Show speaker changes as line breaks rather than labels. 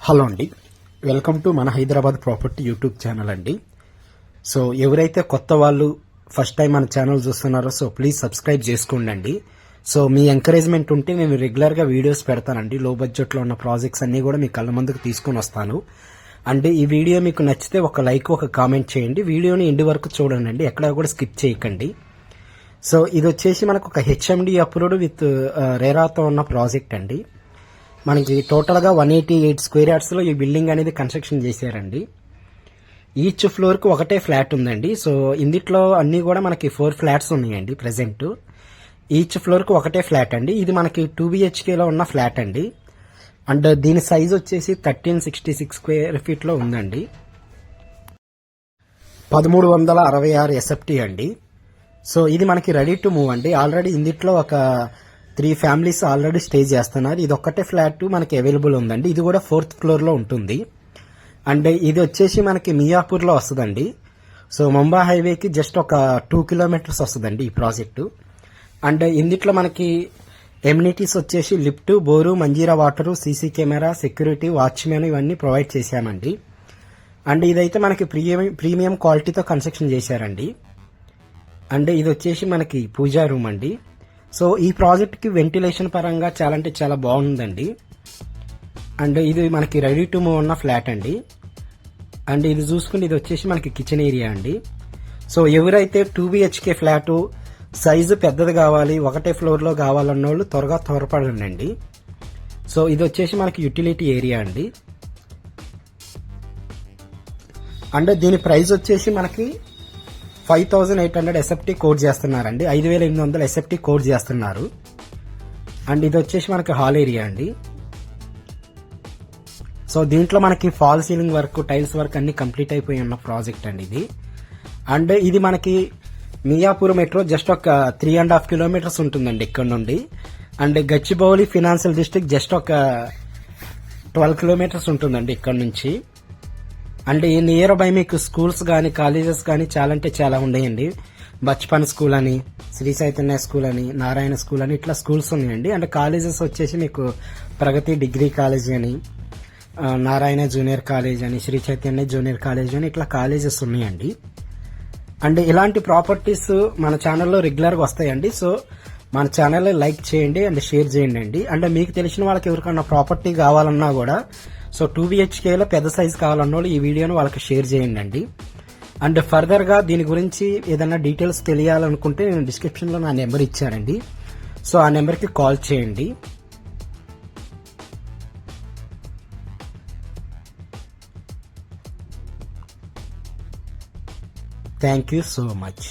Hello అండి, welcome to మన Hyderabad property YouTube channel అండి. సో ఎవరైతే కొత్త వాళ్ళు ఫస్ట్ టైం మన ఛానల్ చూస్తున్నారో సో ప్లీజ్ సబ్స్క్రైబ్ చేసుకోండి. సో మీ ఎంకరేజ్మెంట్ ఉంటే నేను రెగ్యులర్గా వీడియోస్ పెడతానండి. లో బడ్జెట్లో ఉన్న ప్రాజెక్ట్స్ అన్నీ కూడా మీ కళ్ళ ముందుకు తీసుకొని వస్తాను. అంటే ఈ వీడియో మీకు నచ్చితే ఒక లైక్ ఒక కామెంట్ చేయండి. వీడియోని ఎండ్ వరకు చూడండి, ఎక్కడ కూడా స్కిప్ చేయకండి. సో ఇది వచ్చేసి మనకు ఒక హెచ్ఎండి అప్రూవ్డ్ విత్ రేరాతో ఉన్న ప్రాజెక్ట్ అండి. మనకి టోటల్గా 188 స్క్వేర్ యార్డ్స్లో ఈ బిల్డింగ్ అనేది కన్స్ట్రక్షన్ చేశారండి. ఈచ్ ఫ్లోర్కి ఒకటే ఫ్లాట్ ఉందండి. సో ఇందులో అన్నీ కూడా మనకి 4 ఫ్లాట్స్ ఉన్నాయండి ప్రెసెంట్. ఈచ్ ఫ్లోర్కి ఒకటే ఫ్లాట్ అండి. ఇది మనకి 2 BHKలో ఉన్న ఫ్లాట్ అండి. అండ్ దీని సైజ్ వచ్చేసి 1366 స్క్వేర్ ఫీట్లో ఉందండి. 1366 SFT అండి. సో ఇది మనకి రెడీ టు మూవ్ అండి. ఆల్రెడీ ఇందులో ఒక 3 ఫ్యామిలీస్ ఆల్రెడీ స్టే చేస్తున్నారు. ఇది ఒక్కటే ఫ్లాట్ మనకి అవైలబుల్ ఉందండి. ఇది కూడా 4th ఫ్లోర్లో ఉంటుంది. అండ్ ఇది వచ్చేసి మనకి మియాపూర్లో వస్తుందండి. సో ముంబై హైవేకి జస్ట్ ఒక 2 కిలోమీటర్స్ వస్తుందండి ఈ ప్రాజెక్టు. అండ్ ఇందులో మనకి ఎమ్యూనిటీస్ వచ్చేసి lift, bore, Manjira water, CC camera, security, watchman ఇవన్నీ ప్రొవైడ్ చేశామండి. అండ్ ఇదైతే మనకి ప్రీమియం క్వాలిటీతో కన్స్ట్రక్షన్ చేశారండి. అండ్ ఇది వచ్చేసి మనకి పూజా రూమ్ అండి. సో ఈ ప్రాజెక్ట్కి వెంటిలేషన్ పరంగా చాలా అంటే చాలా బాగుందండి. అండ్ ఇది మనకి రెడీ టు మూవ్ ఉన్న ఫ్లాట్ అండి. అండ్ ఇది చూసుకుంటే ఇది వచ్చేసి మనకి కిచెన్ ఏరియా అండి. సో ఎవరైతే 2 BHK ఫ్లాటు సైజు పెద్దది కావాలి, ఒకటే ఫ్లోర్లో కావాలన్న వాళ్ళు త్వరపడండి. సో ఇది వచ్చేసి మనకి యూటిలిటీ ఏరియా అండి. అండ్ దీని ప్రైస్ వచ్చేసి మనకి 5800 SFT కోడ్ చేస్తున్నారండి. 5800 SFT కోడ్ చేస్తున్నారు. అండ్ ఇది వచ్చేసి మనకి హాల్ ఏరియా అండి. సో దీంట్లో మనకి fall ceiling work, tiles work అన్ని కంప్లీట్ అయిపోయి ఉన్న ప్రాజెక్ట్ అండి ఇది. అండ్ ఇది మనకి మియాపూర్ మెట్రో జస్ట్ ఒక 3.5 కిలోమీటర్స్ ఉంటుందండి ఇక్కడ నుండి. And Gachibowli financial district just ఒక 12 కిలోమీటర్స్ ఉంటుందండి ఇక్కడ నుంచి. అంటే ఈ నియర్ బై మీకు స్కూల్స్ కానీ కాలేజెస్ కానీ చాలా అంటే చాలా ఉన్నాయండి. బచ్పన్ స్కూల్ అని, శ్రీ చైతన్య స్కూల్ అని, నారాయణ స్కూల్ అని ఇట్లా స్కూల్స్ ఉన్నాయండి. అంటే కాలేజెస్ వచ్చేసి మీకు ప్రగతి డిగ్రీ కాలేజ్ అని, నారాయణ జూనియర్ కాలేజ్ అని, శ్రీ చైతన్య జూనియర్ కాలేజ్ అని ఇట్లా కాలేజెస్ ఉన్నాయండి. అండ్ ఇలాంటి ప్రాపర్టీస్ మన ఛానల్లో రెగ్యులర్గా వస్తాయండి. సో మన ఛానల్ లైక్ చేయండి అండ్ షేర్ చేయండి అండి. అంటే మీకు తెలిసిన వాళ్ళకి ఎవరికన్నా ప్రాపర్టీ కావాలన్నా కూడా సో 2 BHKలో పెద్ద సైజ్ కావాలన్న వాళ్ళు ఈ వీడియోను వాళ్ళకి షేర్ చేయండి అండి. అండ్ ఫర్దర్గా దీని గురించి ఏదైనా డీటెయిల్స్ తెలియాలనుకుంటే నేను డిస్క్రిప్షన్లో నా నెంబర్ ఇచ్చానండి. సో ఆ నెంబర్కి కాల్ చేయండి. Thank you so much.